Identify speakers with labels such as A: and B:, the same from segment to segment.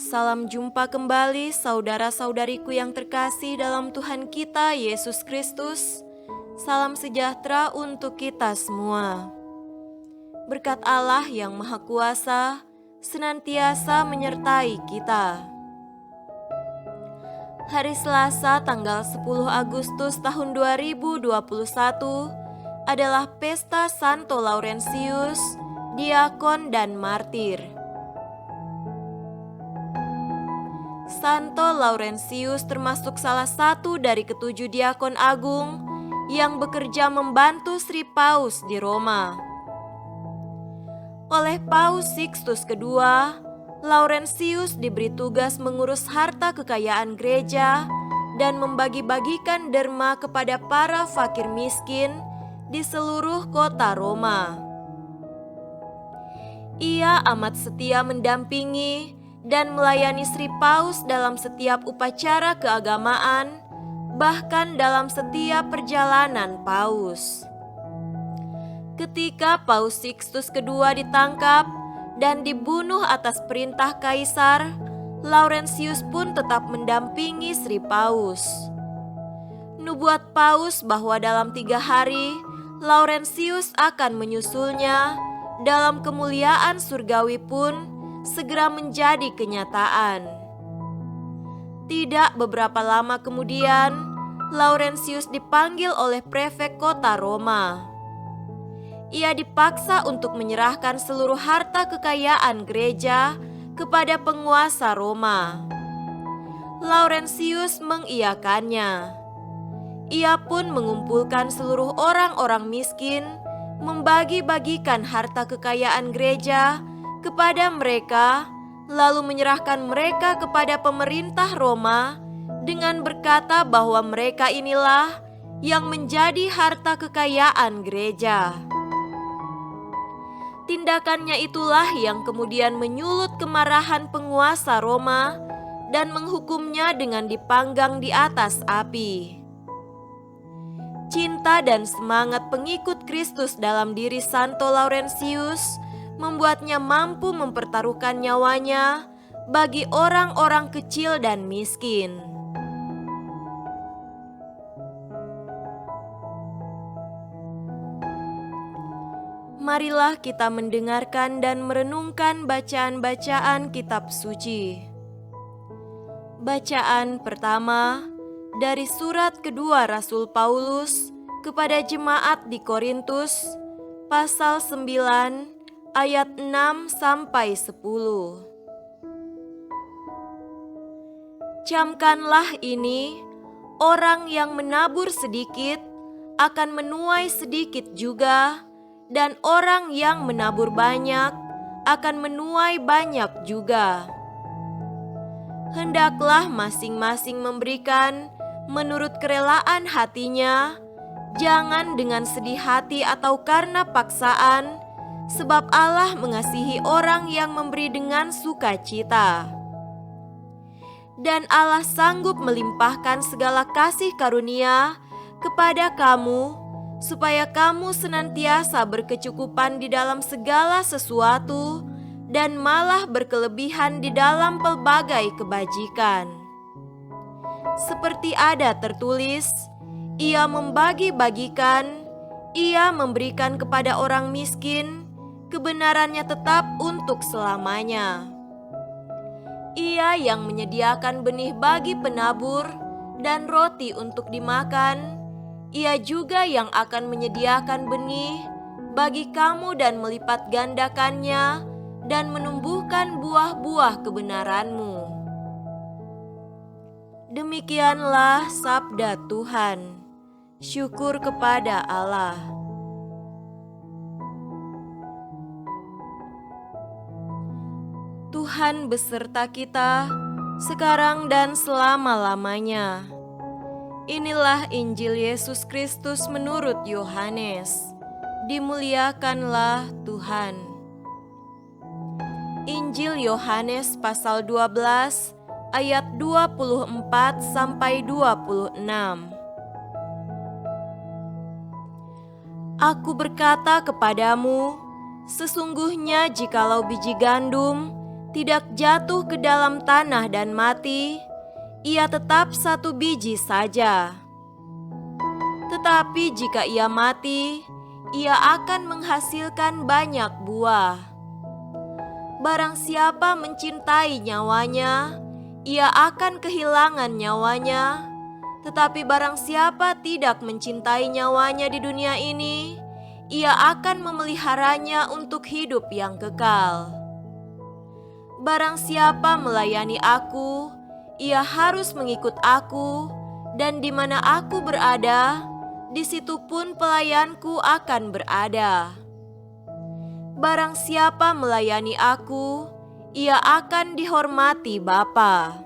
A: Salam jumpa kembali saudara-saudariku yang terkasih dalam Tuhan kita Yesus Kristus. Salam sejahtera untuk kita semua. Berkat Allah yang Maha Kuasa senantiasa menyertai kita. Hari Selasa tanggal 10 Agustus tahun 2021 adalah pesta Santo Laurentius, diakon dan martir. Santo Laurentius termasuk salah satu dari ketujuh diakon agung yang bekerja membantu Sri Paus di Roma. Oleh Paus Sixtus II, Laurentius diberi tugas mengurus harta kekayaan gereja dan membagi-bagikan derma kepada para fakir miskin di seluruh kota Roma. Ia amat setia mendampingi dan melayani Sri Paus dalam setiap upacara keagamaan, bahkan dalam setiap perjalanan Paus. Ketika Paus Sixtus II ditangkap dan dibunuh atas perintah Kaisar, Laurentius pun tetap mendampingi Sri Paus. Nubuat Paus bahwa dalam 3 hari Laurentius akan menyusulnya dalam kemuliaan surgawi pun segera menjadi kenyataan. Tidak beberapa lama kemudian, Laurentius dipanggil oleh prefek kota Roma. Ia dipaksa untuk menyerahkan seluruh harta kekayaan gereja kepada penguasa Roma. Laurentius mengiyakannya. Ia pun mengumpulkan seluruh orang-orang miskin, membagi-bagikan harta kekayaan gereja kepada mereka, lalu menyerahkan mereka kepada pemerintah Roma dengan berkata bahwa mereka inilah yang menjadi harta kekayaan gereja. Tindakannya itulah yang kemudian menyulut kemarahan penguasa Roma dan menghukumnya dengan dipanggang di atas api. Cinta dan semangat pengikut Kristus dalam diri Santo Laurentius membuatnya mampu mempertaruhkan nyawanya bagi orang-orang kecil dan miskin. Marilah kita mendengarkan dan merenungkan bacaan-bacaan kitab suci. Bacaan pertama dari surat kedua Rasul Paulus kepada jemaat di Korintus, pasal 9 ayat 6 sampai 10. Camkanlah ini, orang yang menabur sedikit akan menuai sedikit juga, dan orang yang menabur banyak akan menuai banyak juga. Hendaklah masing-masing memberikan menurut kerelaan hatinya, jangan dengan sedih hati atau karena paksaan, sebab Allah mengasihi orang yang memberi dengan sukacita. Dan Allah sanggup melimpahkan segala kasih karunia kepada kamu, supaya kamu senantiasa berkecukupan di dalam segala sesuatu dan malah berkelebihan di dalam pelbagai kebajikan. Seperti ada tertulis, Ia membagi-bagikan, Ia memberikan kepada orang miskin, kebenarannya tetap untuk selamanya. Ia yang menyediakan benih bagi penabur dan roti untuk dimakan, Ia juga yang akan menyediakan benih bagi kamu dan melipat gandakannya dan menumbuhkan buah-buah kebenaranmu. Demikianlah sabda Tuhan. Syukur kepada Allah. Tuhan beserta kita sekarang dan selama-lamanya. Inilah Injil Yesus Kristus menurut Yohanes. Dimuliakanlah Tuhan. Injil Yohanes pasal 12 ayat 24 sampai 26. Aku berkata kepadamu, sesungguhnya jikalau biji gandum tidak jatuh ke dalam tanah dan mati, ia tetap satu biji saja. Tetapi jika ia mati, ia akan menghasilkan banyak buah. Barang siapa mencintai nyawanya, ia akan kehilangan nyawanya. Tetapi barang siapa tidak mencintai nyawanya di dunia ini, ia akan memeliharanya untuk hidup yang kekal. Barang siapa melayani aku, ia harus mengikut aku, dan di mana aku berada, di situ pun pelayanku akan berada. Barang siapa melayani aku, ia akan dihormati Bapa.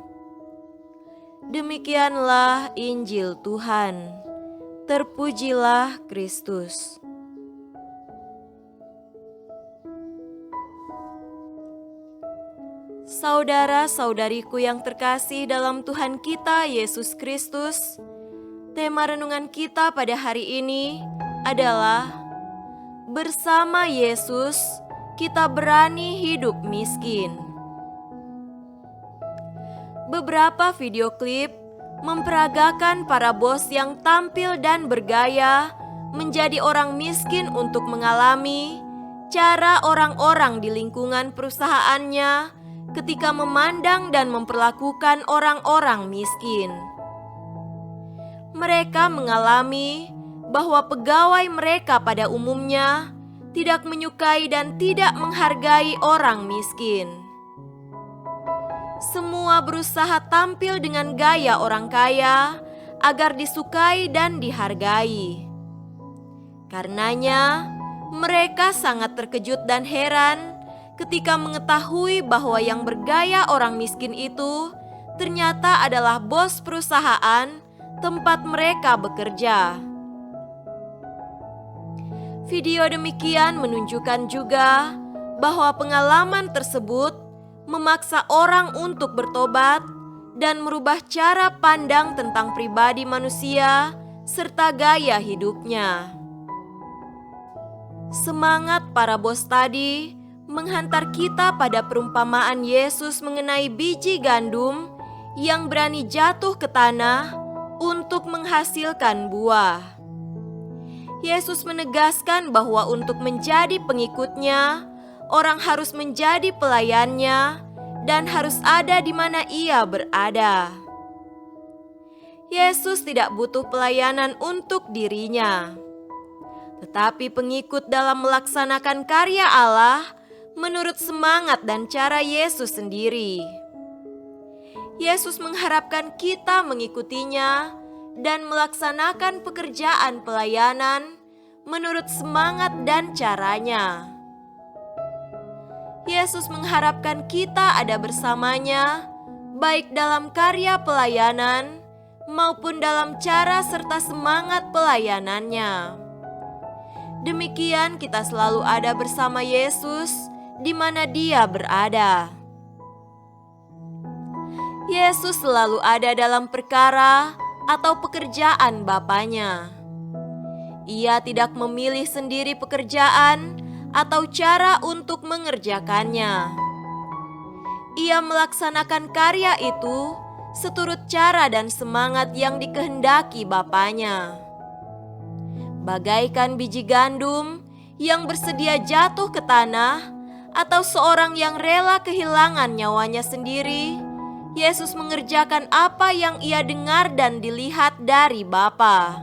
A: Demikianlah Injil Tuhan. Terpujilah Kristus. Saudara-saudariku yang terkasih dalam Tuhan kita Yesus Kristus, tema renungan kita pada hari ini adalah bersama Yesus kita berani hidup miskin. Beberapa video klip memperagakan para bos yang tampil dan bergaya menjadi orang miskin untuk mengalami cara orang-orang di lingkungan perusahaannya ketika memandang dan memperlakukan orang-orang miskin. Mereka mengalami bahwa pegawai mereka pada umumnya tidak menyukai dan tidak menghargai orang miskin. Semua berusaha tampil dengan gaya orang kaya agar disukai dan dihargai. Karenanya, mereka sangat terkejut dan heran ketika mengetahui bahwa yang bergaya orang miskin itu ternyata adalah bos perusahaan tempat mereka bekerja. Video demikian menunjukkan juga bahwa pengalaman tersebut memaksa orang untuk bertobat dan merubah cara pandang tentang pribadi manusia serta gaya hidupnya. Semangat para bos tadi menghantar kita pada perumpamaan Yesus mengenai biji gandum yang berani jatuh ke tanah untuk menghasilkan buah. Yesus menegaskan bahwa untuk menjadi pengikutnya, orang harus menjadi pelayannya dan harus ada di mana ia berada. Yesus tidak butuh pelayanan untuk dirinya, tetapi pengikut dalam melaksanakan karya Allah menurut semangat dan cara Yesus sendiri. Yesus mengharapkan kita mengikutinya dan melaksanakan pekerjaan pelayanan menurut semangat dan caranya. Yesus mengharapkan kita ada bersamanya, baik dalam karya pelayanan maupun dalam cara serta semangat pelayanannya. Demikian kita selalu ada bersama Yesus di mana Dia berada. Yesus selalu ada dalam perkara atau pekerjaan Bapanya. Ia tidak memilih sendiri pekerjaan atau cara untuk mengerjakannya. Ia melaksanakan karya itu seturut cara dan semangat yang dikehendaki Bapanya. Bagaikan biji gandum yang bersedia jatuh ke tanah atau seorang yang rela kehilangan nyawanya sendiri, Yesus mengerjakan apa yang ia dengar dan dilihat dari Bapa.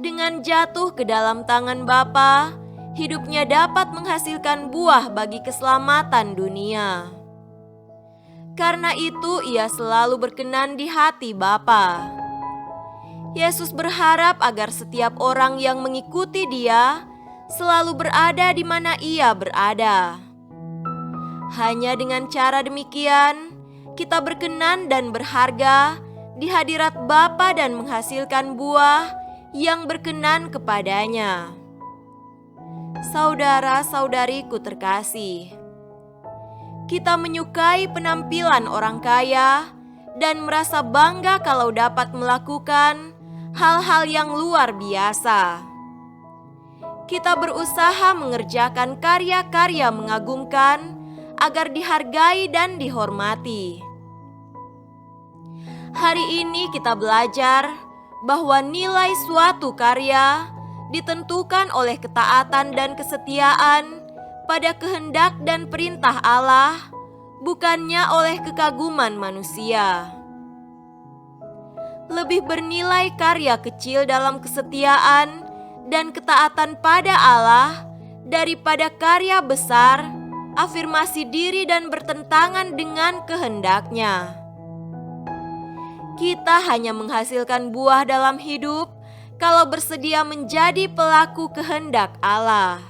A: Dengan jatuh ke dalam tangan Bapa, hidupnya dapat menghasilkan buah bagi keselamatan dunia. Karena itu ia selalu berkenan di hati Bapa. Yesus berharap agar setiap orang yang mengikuti Dia selalu berada di mana ia berada. Hanya dengan cara demikian, kita berkenan dan berharga di hadirat Bapa dan menghasilkan buah yang berkenan kepadanya. Saudara-saudariku terkasih, kita menyukai penampilan orang kaya dan merasa bangga kalau dapat melakukan hal-hal yang luar biasa. Kita berusaha mengerjakan karya-karya mengagumkan agar dihargai dan dihormati. Hari ini kita belajar bahwa nilai suatu karya ditentukan oleh ketaatan dan kesetiaan pada kehendak dan perintah Allah, bukannya oleh kekaguman manusia. Lebih bernilai karya kecil dalam kesetiaan dan ketaatan pada Allah daripada karya besar, afirmasi diri dan bertentangan dengan kehendaknya. Kita hanya menghasilkan buah dalam hidup kalau bersedia menjadi pelaku kehendak Allah.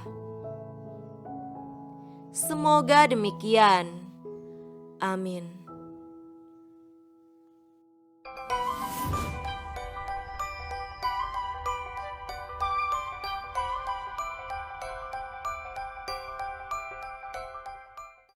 A: Semoga demikian. Amin.